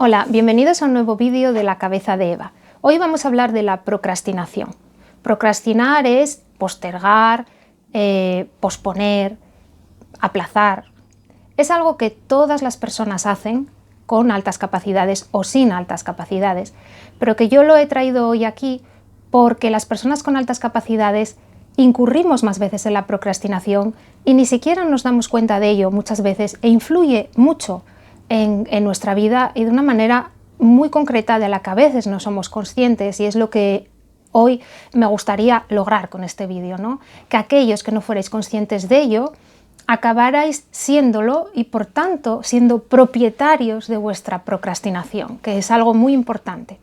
Hola, bienvenidos a un nuevo vídeo de La cabeza de Eva. Hoy vamos a hablar de la procrastinación. Procrastinar es postergar, posponer, aplazar. Es algo que todas las personas hacen con altas capacidades o sin altas capacidades, pero que yo lo he traído hoy aquí porque las personas con altas capacidades incurrimos más veces en la procrastinación y ni siquiera nos damos cuenta de ello muchas veces e influye mucho en nuestra vida y de una manera muy concreta de la que a veces no somos conscientes, y es lo que hoy me gustaría lograr con este vídeo, ¿no? Que aquellos que no fuerais conscientes de ello acabarais siéndolo y por tanto siendo propietarios de vuestra procrastinación, que es algo muy importante.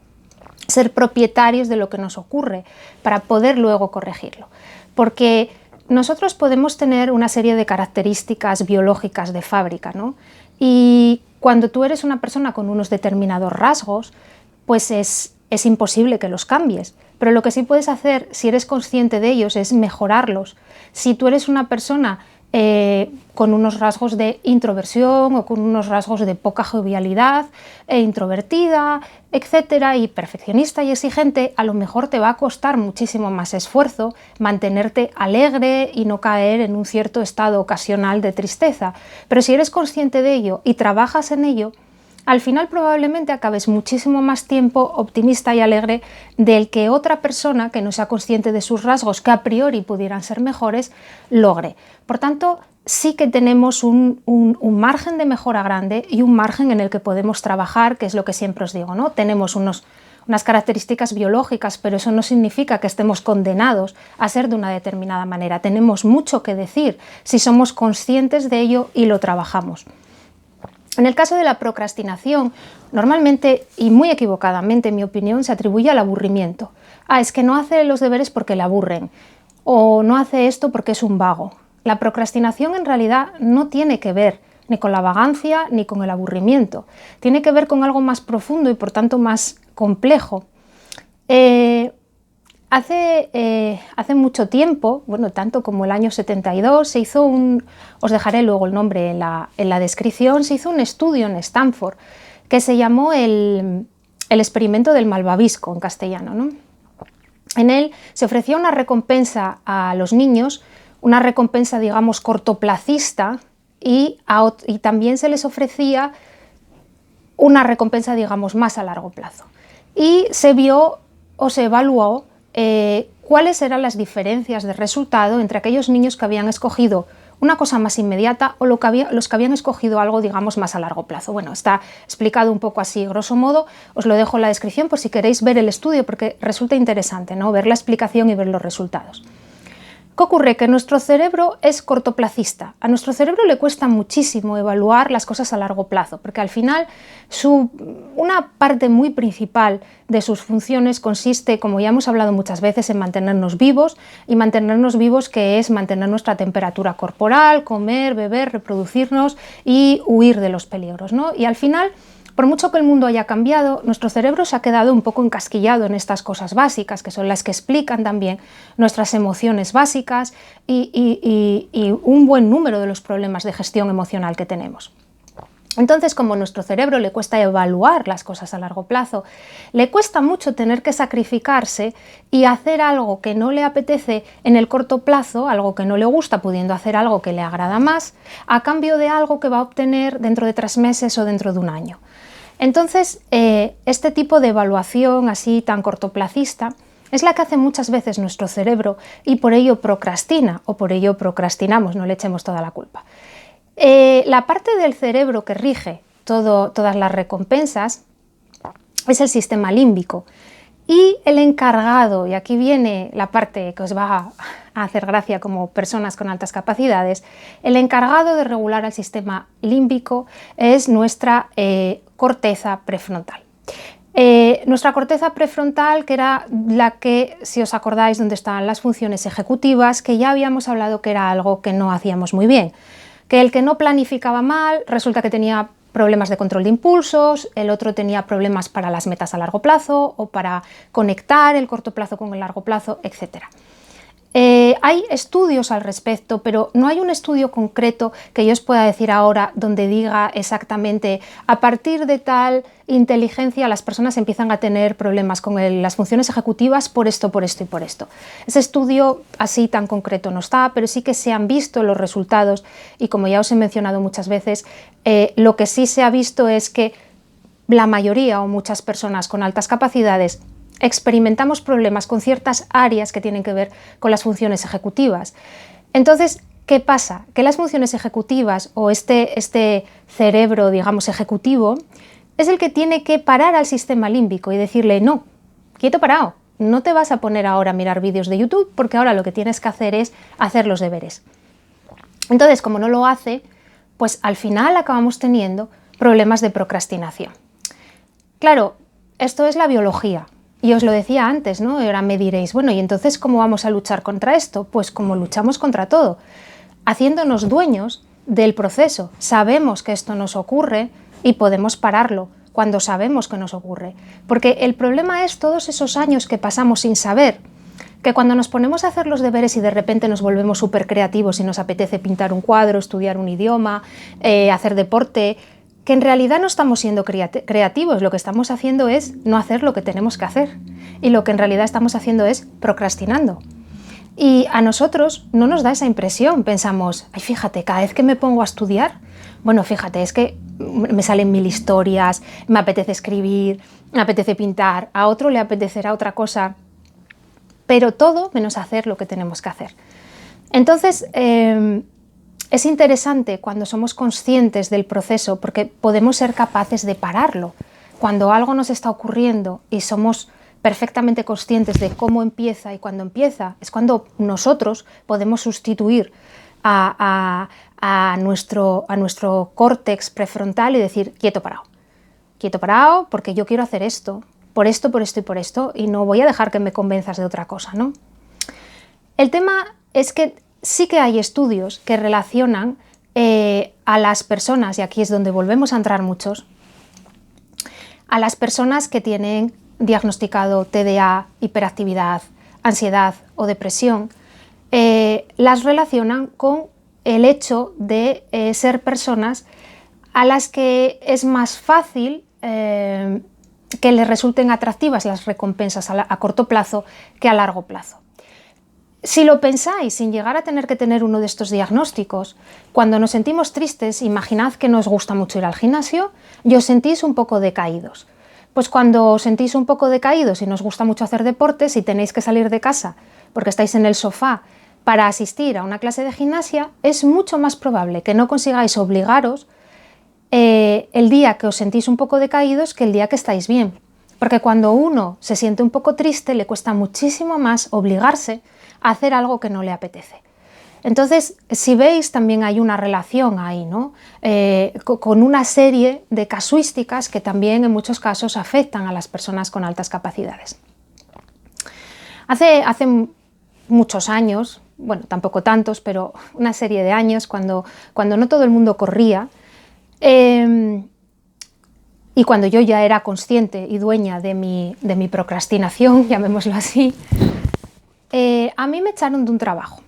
Ser propietarios de lo que nos ocurre para poder luego corregirlo. Porque nosotros podemos tener una serie de características biológicas de fábrica, ¿no? Y cuando tú eres una persona con unos determinados rasgos, pues es imposible que los cambies. Pero lo que sí puedes hacer, si eres consciente de ellos, es mejorarlos. Si tú eres una persona con unos rasgos de introversión o con unos rasgos de poca jovialidad, introvertida, etcétera, y perfeccionista y exigente, a lo mejor te va a costar muchísimo más esfuerzo mantenerte alegre y no caer en un cierto estado ocasional de tristeza. Pero si eres consciente de ello y trabajas en ello, al final probablemente acabes muchísimo más tiempo optimista y alegre del que otra persona que no sea consciente de sus rasgos, que a priori pudieran ser mejores, logre. Por tanto, sí que tenemos un margen de mejora grande y un margen en el que podemos trabajar, que es lo que siempre os digo, ¿no? Tenemos unas características biológicas, pero eso no significa que estemos condenados a ser de una determinada manera. Tenemos mucho que decir si somos conscientes de ello y lo trabajamos. En el caso de la procrastinación, normalmente y muy equivocadamente, en mi opinión, se atribuye al aburrimiento. Es que no hace los deberes porque le aburren, o no hace esto porque es un vago. La procrastinación en realidad no tiene que ver ni con la vagancia ni con el aburrimiento. Tiene que ver con algo más profundo y por tanto más complejo. Hace mucho tiempo, bueno, tanto como el año 72, se hizo os dejaré luego el nombre en la descripción, se hizo un estudio en Stanford que se llamó el experimento del malvavisco en castellano, ¿no? En él se ofrecía una recompensa a los niños, una recompensa, digamos, cortoplacista, y también se les ofrecía una recompensa, digamos, más a largo plazo. Y se vio o se evaluó cuáles eran las diferencias de resultado entre aquellos niños que habían escogido una cosa más inmediata o los que habían escogido algo, digamos, más a largo plazo. Bueno, está explicado un poco así, grosso modo, os lo dejo en la descripción por si queréis ver el estudio, porque resulta interesante, ¿no? Ver la explicación y ver los resultados. ¿Qué ocurre? Que nuestro cerebro es cortoplacista. A nuestro cerebro le cuesta muchísimo evaluar las cosas a largo plazo, porque al final una parte muy principal de sus funciones consiste, como ya hemos hablado muchas veces, en mantenernos vivos, y mantenernos vivos, que es mantener nuestra temperatura corporal, comer, beber, reproducirnos y huir de los peligros, ¿no? Y al final, por mucho que el mundo haya cambiado, nuestro cerebro se ha quedado un poco encasquillado en estas cosas básicas, que son las que explican también nuestras emociones básicas y un buen número de los problemas de gestión emocional que tenemos. Entonces, como a nuestro cerebro le cuesta evaluar las cosas a largo plazo, le cuesta mucho tener que sacrificarse y hacer algo que no le apetece en el corto plazo, algo que no le gusta, pudiendo hacer algo que le agrada más, a cambio de algo que va a obtener dentro de 3 meses o dentro de un año. Entonces, este tipo de evaluación así tan cortoplacista es la que hace muchas veces nuestro cerebro, y por ello procrastina, o por ello procrastinamos, no le echemos toda la culpa. La parte del cerebro que rige todas las recompensas es el sistema límbico, y el encargado, y aquí viene la parte que os va a hacer gracia como personas con altas capacidades, el encargado de regular el sistema límbico es nuestra corteza prefrontal. Nuestra corteza prefrontal, que era la que, si os acordáis, donde estaban las funciones ejecutivas, que ya habíamos hablado que era algo que no hacíamos muy bien, que el que no planificaba mal resulta que tenía problemas de control de impulsos, el otro tenía problemas para las metas a largo plazo o para conectar el corto plazo con el largo plazo, etc. Hay estudios al respecto, pero no hay un estudio concreto que yo os pueda decir ahora donde diga exactamente a partir de tal inteligencia las personas empiezan a tener problemas con las funciones ejecutivas por esto, por esto y por esto. Ese estudio así tan concreto no está, pero sí que se han visto los resultados y como ya os he mencionado muchas veces, lo que sí se ha visto es que la mayoría o muchas personas con altas capacidades experimentamos problemas con ciertas áreas que tienen que ver con las funciones ejecutivas. Entonces, ¿qué pasa? Que las funciones ejecutivas o este cerebro, digamos, ejecutivo, es el que tiene que parar al sistema límbico y decirle, no, quieto parado, no te vas a poner ahora a mirar vídeos de YouTube porque ahora lo que tienes que hacer es hacer los deberes. Entonces, como no lo hace, pues al final acabamos teniendo problemas de procrastinación. Claro, esto es la biología. Y os lo decía antes, ¿no? Ahora me diréis, bueno, ¿y entonces cómo vamos a luchar contra esto? Pues como luchamos contra todo, haciéndonos dueños del proceso. Sabemos que esto nos ocurre y podemos pararlo cuando sabemos que nos ocurre. Porque el problema es todos esos años que pasamos sin saber, que cuando nos ponemos a hacer los deberes y de repente nos volvemos súper creativos y nos apetece pintar un cuadro, estudiar un idioma, hacer deporte, que en realidad no estamos siendo creativos, lo que estamos haciendo es no hacer lo que tenemos que hacer y lo que en realidad estamos haciendo es procrastinando. Y a nosotros no nos da esa impresión, pensamos, ay, fíjate, cada vez que me pongo a estudiar, bueno, fíjate, es que me salen 1000 historias, me apetece escribir, me apetece pintar, a otro le apetecerá otra cosa, pero todo menos hacer lo que tenemos que hacer. Entonces, es interesante cuando somos conscientes del proceso porque podemos ser capaces de pararlo. Cuando algo nos está ocurriendo y somos perfectamente conscientes de cómo empieza y cuándo empieza, es cuando nosotros podemos sustituir a nuestro córtex prefrontal y decir, quieto parado porque yo quiero hacer esto, por esto y no voy a dejar que me convenzas de otra cosa, ¿no? El tema es que sí que hay estudios que relacionan a las personas, y aquí es donde volvemos a entrar muchos, a las personas que tienen diagnosticado TDA, hiperactividad, ansiedad o depresión, las relacionan con el hecho de ser personas a las que es más fácil que les resulten atractivas las recompensas a corto plazo que a largo plazo. Si lo pensáis sin llegar a tener que tener uno de estos diagnósticos, cuando nos sentimos tristes, imaginad que no os gusta mucho ir al gimnasio y os sentís un poco decaídos. Pues cuando os sentís un poco decaídos y no os gusta mucho hacer deportes y tenéis que salir de casa porque estáis en el sofá para asistir a una clase de gimnasia, es mucho más probable que no consigáis obligaros el día que os sentís un poco decaídos que el día que estáis bien. Porque cuando uno se siente un poco triste le cuesta muchísimo más obligarse a hacer algo que no le apetece. Entonces, si veis, también hay una relación ahí, ¿no? Con una serie de casuísticas que también en muchos casos afectan a las personas con altas capacidades. Hace muchos años, bueno, tampoco tantos, pero una serie de años, cuando no todo el mundo corría, y cuando yo ya era consciente y dueña de mi procrastinación, llamémoslo así, a mí me echaron de un trabajo.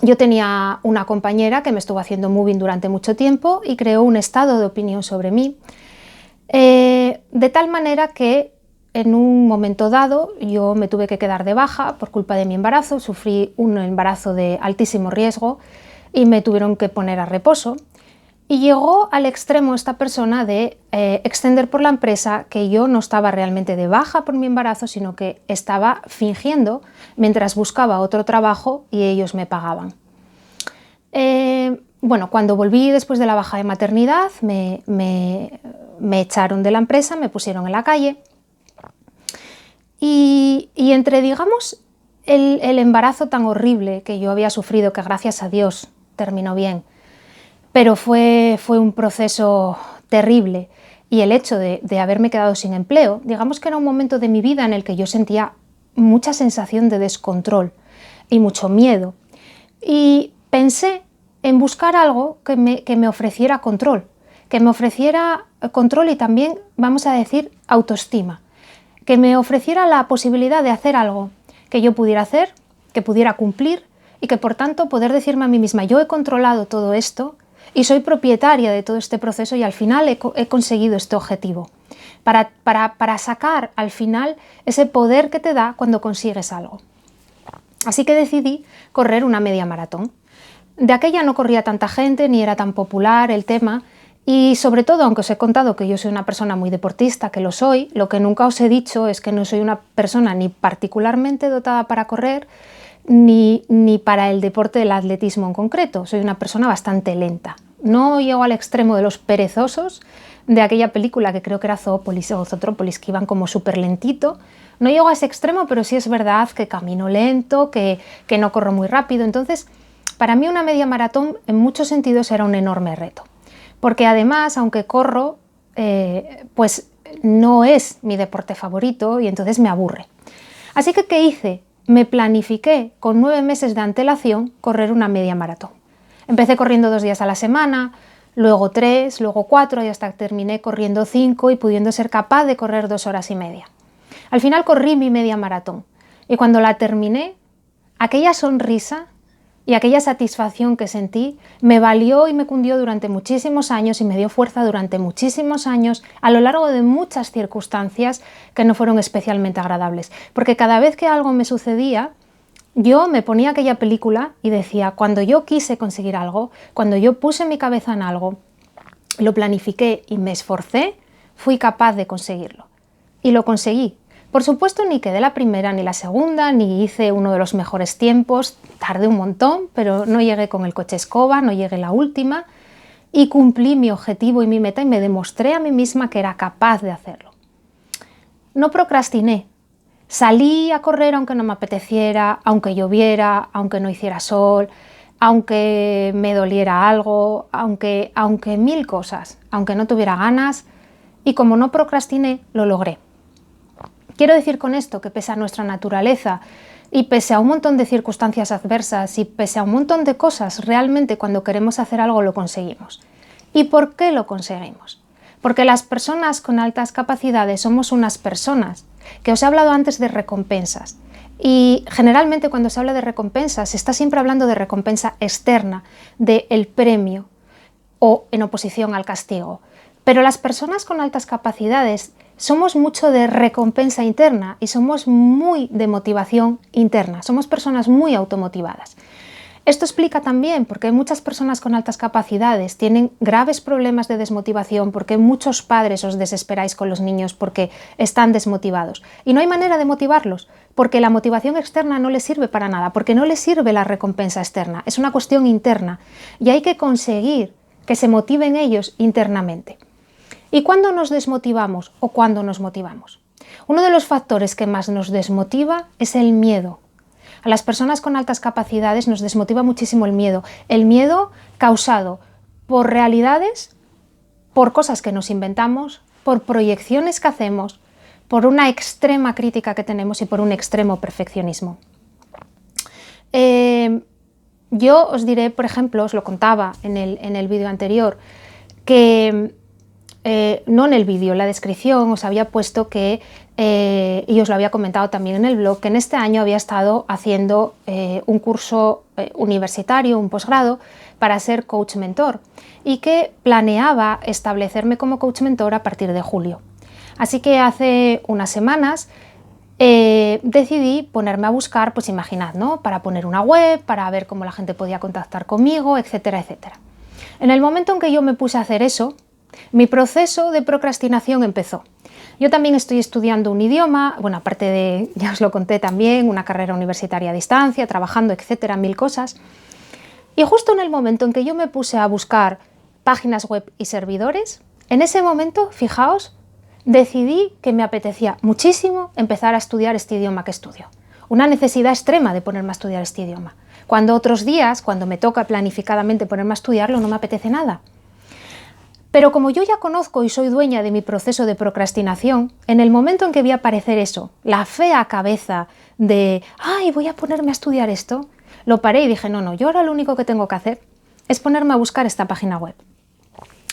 Yo tenía una compañera que me estuvo haciendo moving durante mucho tiempo y creó un estado de opinión sobre mí, de tal manera que en un momento dado yo me tuve que quedar de baja por culpa de mi embarazo, sufrí un embarazo de altísimo riesgo y me tuvieron que poner a reposo. Y llegó al extremo esta persona de extender por la empresa que yo no estaba realmente de baja por mi embarazo, sino que estaba fingiendo mientras buscaba otro trabajo y ellos me pagaban. Bueno, cuando volví después de la baja de maternidad, me echaron de la empresa, me pusieron en la calle y entre, digamos, el embarazo tan horrible que yo había sufrido, que gracias a Dios terminó bien, pero fue un proceso terrible, y el hecho de haberme quedado sin empleo, digamos que era un momento de mi vida en el que yo sentía mucha sensación de descontrol y mucho miedo, y pensé en buscar algo que me ofreciera control, y también, vamos a decir, autoestima, que me ofreciera la posibilidad de hacer algo que yo pudiera hacer que pudiera cumplir y que por tanto poder decirme a mí misma, yo he controlado todo esto y soy propietaria de todo este proceso y al final he conseguido este objetivo. Para sacar al final ese poder que te da cuando consigues algo. Así que decidí correr una media maratón. De aquella no corría tanta gente, ni era tan popular el tema, y sobre todo, aunque os he contado que yo soy una persona muy deportista, que lo soy, lo que nunca os he dicho es que no soy una persona ni particularmente dotada para correr, ni para el deporte del atletismo en concreto. Soy una persona bastante lenta. No llego al extremo de los perezosos de aquella película que creo que era Zoópolis o Zotrópolis, que iban como súper lentito. No llego a ese extremo, pero sí es verdad que camino lento, que no corro muy rápido. Entonces, para mí una media maratón en muchos sentidos era un enorme reto. Porque además, aunque corro, pues no es mi deporte favorito y entonces me aburre. Así que, ¿qué hice? Me planifiqué con 9 meses de antelación correr una media maratón. Empecé corriendo 2 días a la semana, luego 3, luego 4 y hasta que terminé corriendo 5 y pudiendo ser capaz de correr 2 horas y media. Al final corrí mi media maratón y cuando la terminé, aquella sonrisa y aquella satisfacción que sentí me valió y me cundió durante muchísimos años y me dio fuerza durante muchísimos años a lo largo de muchas circunstancias que no fueron especialmente agradables. Porque cada vez que algo me sucedía, yo me ponía aquella película y decía, cuando yo quise conseguir algo, cuando yo puse mi cabeza en algo, lo planifiqué y me esforcé, fui capaz de conseguirlo. Y lo conseguí. Por supuesto, ni quedé la primera ni la segunda, ni hice uno de los mejores tiempos, tardé un montón, pero no llegué con el coche escoba, no llegué la última y cumplí mi objetivo y mi meta y me demostré a mí misma que era capaz de hacerlo. No procrastiné, salí a correr aunque no me apeteciera, aunque lloviera, aunque no hiciera sol, aunque me doliera algo, aunque mil cosas, aunque no tuviera ganas y como no procrastiné, lo logré. Quiero decir con esto que pese a nuestra naturaleza y pese a un montón de circunstancias adversas y pese a un montón de cosas, realmente cuando queremos hacer algo lo conseguimos. ¿Y por qué lo conseguimos? Porque las personas con altas capacidades somos unas personas, que os he hablado antes de recompensas. Y generalmente cuando se habla de recompensas se está siempre hablando de recompensa externa, del premio o en oposición al castigo. Pero las personas con altas capacidades somos mucho de recompensa interna y somos muy de motivación interna, somos personas muy automotivadas. Esto explica también por qué muchas personas con altas capacidades tienen graves problemas de desmotivación, porque muchos padres os desesperáis con los niños porque están desmotivados. Y no hay manera de motivarlos, porque la motivación externa no les sirve para nada, porque no les sirve la recompensa externa, es una cuestión interna y hay que conseguir que se motiven ellos internamente. ¿Y cuándo nos desmotivamos o cuándo nos motivamos? Uno de los factores que más nos desmotiva es el miedo. A las personas con altas capacidades nos desmotiva muchísimo el miedo causado por realidades, por cosas que nos inventamos, por proyecciones que hacemos, por una extrema crítica que tenemos y por un extremo perfeccionismo. Yo os diré, por ejemplo, os lo contaba en el vídeo anterior, que no en el vídeo, en la descripción os había puesto que, y os lo había comentado también en el blog, que en este año había estado haciendo un curso universitario, un posgrado, para ser coach mentor y que planeaba establecerme como coach mentor a partir de julio. Así que hace unas semanas decidí ponerme a buscar, pues imaginad, ¿no? Para poner una web, para ver cómo la gente podía contactar conmigo, etcétera, etcétera. En el momento en que yo me puse a hacer eso, mi proceso de procrastinación empezó. Yo también estoy estudiando un idioma, bueno, aparte de, ya os lo conté también, una carrera universitaria a distancia, trabajando, etcétera, mil cosas. Y justo en el momento en que yo me puse a buscar páginas web y servidores, en ese momento, fijaos, decidí que me apetecía muchísimo empezar a estudiar este idioma que estudio. Una necesidad extrema de ponerme a estudiar este idioma. Cuando otros días, cuando me toca planificadamente ponerme a estudiarlo, no me apetece nada. Pero como yo ya conozco y soy dueña de mi proceso de procrastinación, en el momento en que vi aparecer eso, la fea cabeza de ¡ay, voy a ponerme a estudiar esto!, lo paré y dije, no, yo ahora lo único que tengo que hacer es ponerme a buscar esta página web.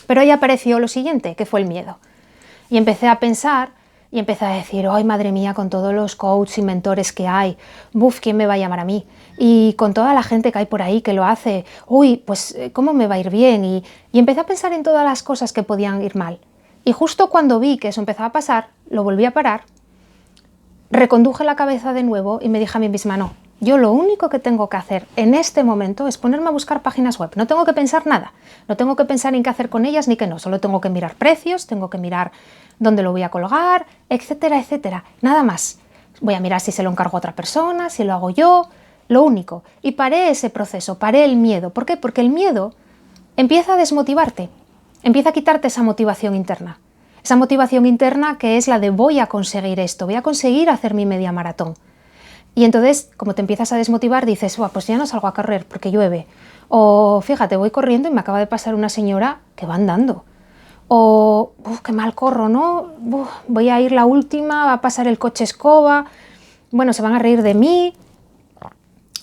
Pero ahí apareció lo siguiente, que fue el miedo. Y empecé a pensar Y empecé a decir, ay, madre mía, con todos los coaches y mentores que hay, buf, ¿quién me va a llamar a mí? Y con toda la gente que hay por ahí que lo hace, uy, pues, ¿cómo me va a ir bien? Y empecé a pensar en todas las cosas que podían ir mal. Y justo cuando vi que eso empezaba a pasar, lo volví a parar, reconduje la cabeza de nuevo y me dije a mí misma, no, yo lo único que tengo que hacer en este momento es ponerme a buscar páginas web. No tengo que pensar nada, no tengo que pensar en qué hacer con ellas ni qué no, solo tengo que mirar precios, tengo que mirar dónde lo voy a colgar, etcétera, etcétera, nada más. Voy a mirar si se lo encargo a otra persona, si lo hago yo, lo único. Y paré ese proceso, paré el miedo. ¿Por qué? Porque el miedo empieza a desmotivarte, empieza a quitarte esa motivación interna. Esa motivación interna que es la de voy a conseguir esto, voy a conseguir hacer mi media maratón. Y entonces, como te empiezas a desmotivar, dices, pues ya no salgo a correr porque llueve. O fíjate, voy corriendo y me acaba de pasar una señora que va andando. O, qué mal corro, ¿no? Voy a ir la última, va a pasar el coche escoba, bueno, se van a reír de mí.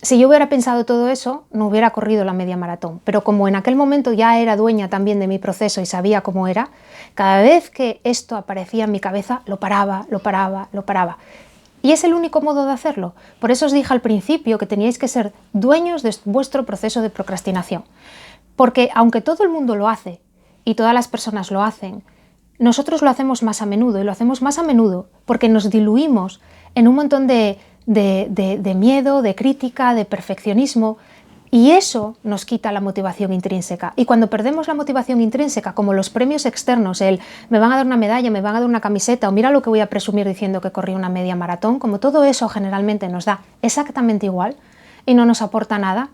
Si yo hubiera pensado todo eso, no hubiera corrido la media maratón. Pero como en aquel momento ya era dueña también de mi proceso y sabía cómo era, cada vez que esto aparecía en mi cabeza, lo paraba, lo paraba, lo paraba. Y es el único modo de hacerlo. Por eso os dije al principio que teníais que ser dueños de vuestro proceso de procrastinación. Porque aunque todo el mundo lo hace y todas las personas lo hacen, nosotros lo hacemos más a menudo y lo hacemos más a menudo porque nos diluimos en un montón de miedo, de crítica, de perfeccionismo, y eso nos quita la motivación intrínseca. Y cuando perdemos la motivación intrínseca, como los premios externos, el me van a dar una medalla, me van a dar una camiseta, o mira lo que voy a presumir diciendo que corrí una media maratón, como todo eso generalmente nos da exactamente igual y no nos aporta nada,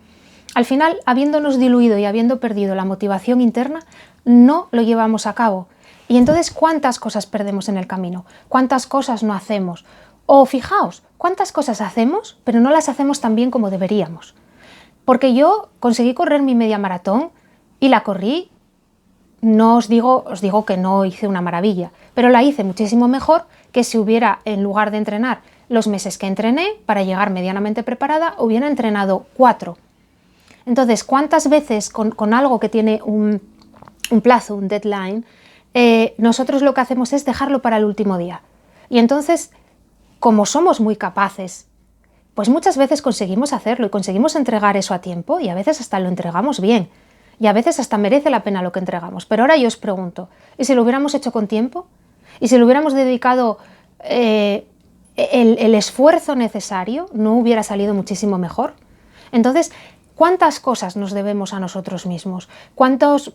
al final, habiéndonos diluido y habiendo perdido la motivación interna, no lo llevamos a cabo. Y entonces, ¿cuántas cosas perdemos en el camino? ¿Cuántas cosas no hacemos? O fijaos, ¿cuántas cosas hacemos, pero no las hacemos tan bien como deberíamos? Porque yo conseguí correr mi media maratón y la corrí, no os digo que no hice una maravilla, pero la hice muchísimo mejor que si hubiera, en lugar de entrenar los meses que entrené para llegar medianamente preparada, hubiera entrenado 4. Entonces, ¿cuántas veces con algo que tiene un plazo, un deadline, nosotros lo que hacemos es dejarlo para el último día? Y entonces, como somos muy capaces, pues muchas veces conseguimos hacerlo y conseguimos entregar eso a tiempo y a veces hasta lo entregamos bien y a veces hasta merece la pena lo que entregamos. Pero ahora yo os pregunto, ¿y si lo hubiéramos hecho con tiempo? ¿Y si le hubiéramos dedicado el esfuerzo necesario? ¿No hubiera salido muchísimo mejor? Entonces, ¿cuántas cosas nos debemos a nosotros mismos? ¿Cuántas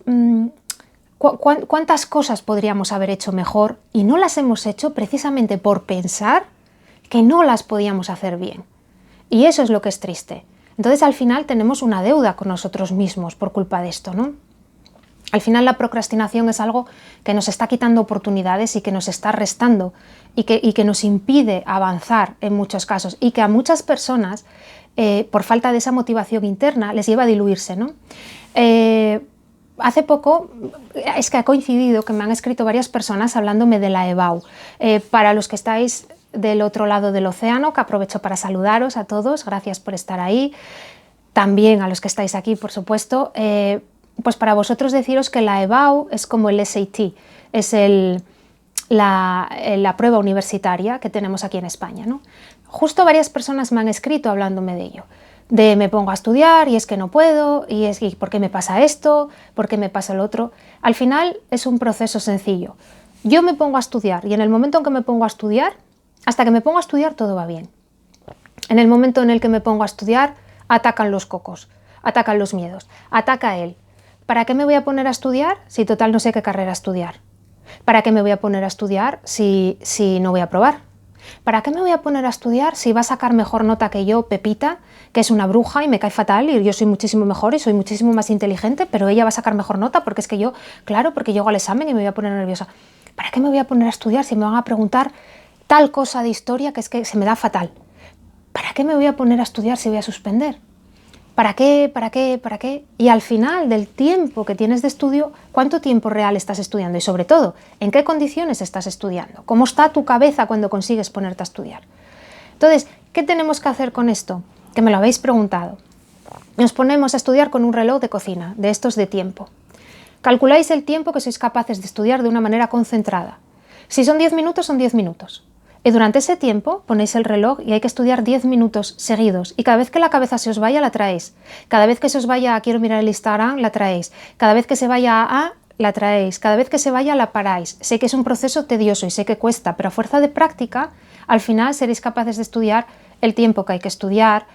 cosas podríamos haber hecho mejor y no las hemos hecho precisamente por pensar que no las podíamos hacer bien? Y eso es lo que es triste. Entonces, al final tenemos una deuda con nosotros mismos por culpa de esto, ¿no? Al final la procrastinación es algo que nos está quitando oportunidades y que nos está restando y que nos impide avanzar en muchos casos y que a muchas personas, por falta de esa motivación interna, les lleva a diluirse, ¿no? Hace poco, es que ha coincidido que me han escrito varias personas hablándome de la EBAU. Para los que estáis del otro lado del océano, que aprovecho para saludaros a todos, gracias por estar ahí. También a los que estáis aquí, por supuesto. Pues para vosotros deciros que la EBAU es como el SAT, es la prueba universitaria que tenemos aquí en España, ¿no? Justo varias personas me han escrito hablándome de ello. De me pongo a estudiar y es que no puedo, y es que ¿por qué me pasa esto? ¿Por qué me pasa lo otro? Al final es un proceso sencillo. Yo me pongo a estudiar y en el momento en que me pongo a estudiar, hasta que me pongo a estudiar todo va bien. En el momento en el que me pongo a estudiar, atacan los cocos, atacan los miedos, ataca él. ¿Para qué me voy a poner a estudiar si total no sé qué carrera estudiar? ¿Para qué me voy a poner a estudiar si no voy a aprobar? ¿Para qué me voy a poner a estudiar si va a sacar mejor nota que yo, Pepita, que es una bruja y me cae fatal y yo soy muchísimo mejor y soy muchísimo más inteligente, pero ella va a sacar mejor nota porque es que yo, claro, porque llego al examen y me voy a poner nerviosa? ¿Para qué me voy a poner a estudiar si me van a preguntar tal cosa de historia que es que se me da fatal? ¿Para qué me voy a poner a estudiar si voy a suspender? ¿Para qué? ¿Para qué? ¿Para qué? Y al final del tiempo que tienes de estudio, ¿cuánto tiempo real estás estudiando? Y sobre todo, ¿en qué condiciones estás estudiando? ¿Cómo está tu cabeza cuando consigues ponerte a estudiar? Entonces, ¿qué tenemos que hacer con esto? Que me lo habéis preguntado. Nos ponemos a estudiar con un reloj de cocina, de estos de tiempo. Calculáis el tiempo que sois capaces de estudiar de una manera concentrada. Si son 10 minutos, son 10 minutos. Y durante ese tiempo ponéis el reloj y hay que estudiar 10 minutos seguidos. Y cada vez que la cabeza se os vaya, la traéis. Cada vez que se os vaya a quiero mirar el Instagram, la traéis. Cada vez que se vaya a la traéis. Cada vez que se vaya, la paráis. Sé que es un proceso tedioso y sé que cuesta, pero a fuerza de práctica, al final seréis capaces de estudiar el tiempo que hay que estudiar,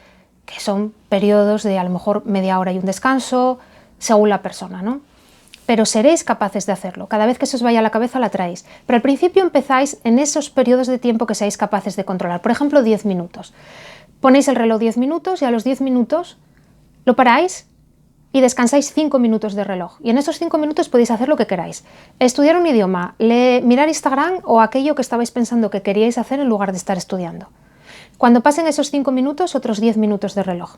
que son periodos de a lo mejor media hora y un descanso, según la persona, ¿no? Pero seréis capaces de hacerlo. Cada vez que se os vaya a la cabeza la traéis. Pero al principio empezáis en esos periodos de tiempo que seáis capaces de controlar. Por ejemplo, 10 minutos. Ponéis el reloj 10 minutos y a los 10 minutos lo paráis y descansáis 5 minutos de reloj. Y en esos 5 minutos podéis hacer lo que queráis. Estudiar un idioma, mirar Instagram o aquello que estabais pensando que queríais hacer en lugar de estar estudiando. Cuando pasen esos 5 minutos, otros 10 minutos de reloj.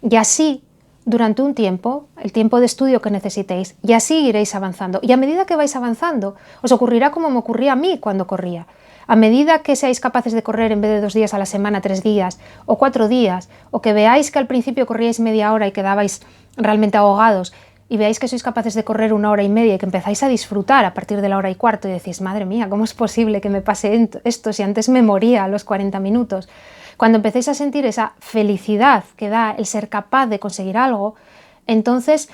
Y así durante un tiempo, el tiempo de estudio que necesitéis, y así iréis avanzando. Y a medida que vais avanzando, os ocurrirá como me ocurría a mí cuando corría. A medida que seáis capaces de correr en vez de 2 días a la semana, 3 días o 4 días, o que veáis que al principio corríais media hora y quedabais realmente ahogados, y veáis que sois capaces de correr 1 hora y media y que empezáis a disfrutar a partir de la 1:15 y decís, madre mía, ¿cómo es posible que me pase esto si antes me moría a los 40 minutos? Cuando empecéis a sentir esa felicidad que da el ser capaz de conseguir algo, entonces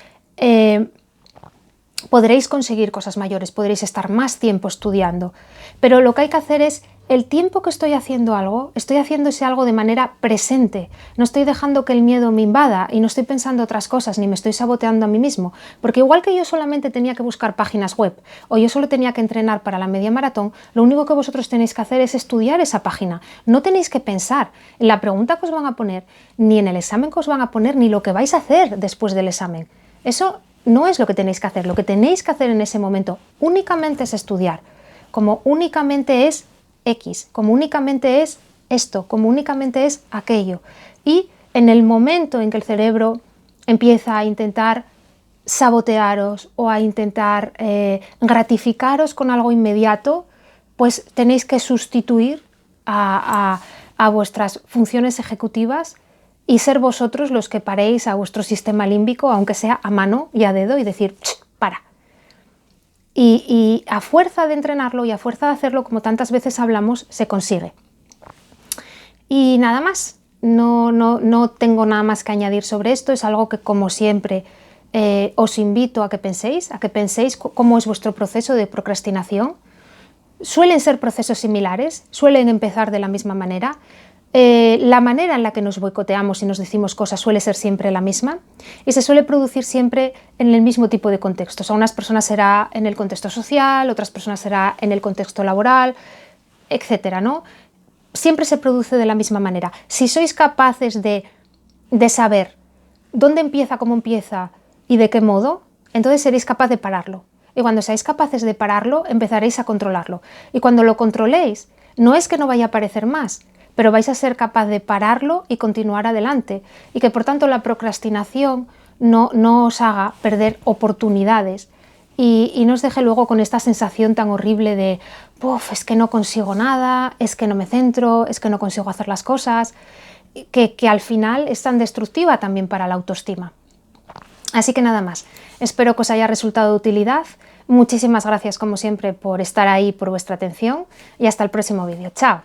podréis conseguir cosas mayores, podréis estar más tiempo estudiando. Pero lo que hay que hacer es, el tiempo que estoy haciendo algo, estoy haciendo ese algo de manera presente. No estoy dejando que el miedo me invada y no estoy pensando otras cosas, ni me estoy saboteando a mí mismo. Porque igual que yo solamente tenía que buscar páginas web o yo solo tenía que entrenar para la media maratón, lo único que vosotros tenéis que hacer es estudiar esa página. No tenéis que pensar en la pregunta que os van a poner, ni en el examen que os van a poner, ni lo que vais a hacer después del examen. Eso no es lo que tenéis que hacer. Lo que tenéis que hacer en ese momento únicamente es estudiar. Como únicamente es X, como únicamente es esto, como únicamente es aquello. Y en el momento en que el cerebro empieza a intentar sabotearos o a intentar gratificaros con algo inmediato, pues tenéis que sustituir a vuestras funciones ejecutivas y ser vosotros los que paréis a vuestro sistema límbico, aunque sea a mano y a dedo, y decir, para. Y a fuerza de entrenarlo y a fuerza de hacerlo, como tantas veces hablamos, se consigue. Y nada más, no tengo nada más que añadir sobre esto, es algo que como siempre os invito a que penséis cómo es vuestro proceso de procrastinación. Suelen ser procesos similares, suelen empezar de la misma manera. La manera en la que nos boicoteamos y nos decimos cosas suele ser siempre la misma y se suele producir siempre en el mismo tipo de contextos. A unas personas será en el contexto social, otras personas será en el contexto laboral, etcétera, ¿no? Siempre se produce de la misma manera. Si sois capaces de saber dónde empieza, cómo empieza y de qué modo, entonces seréis capaces de pararlo. Y cuando seáis capaces de pararlo, empezaréis a controlarlo. Y cuando lo controléis, no es que no vaya a aparecer más, pero vais a ser capaz de pararlo y continuar adelante. Y que por tanto la procrastinación no os haga perder oportunidades y no os deje luego con esta sensación tan horrible de es que no consigo nada, es que no me centro, es que no consigo hacer las cosas, que al final es tan destructiva también para la autoestima. Así que nada más, espero que os haya resultado de utilidad. Muchísimas gracias como siempre por estar ahí, por vuestra atención y hasta el próximo vídeo. ¡Chao!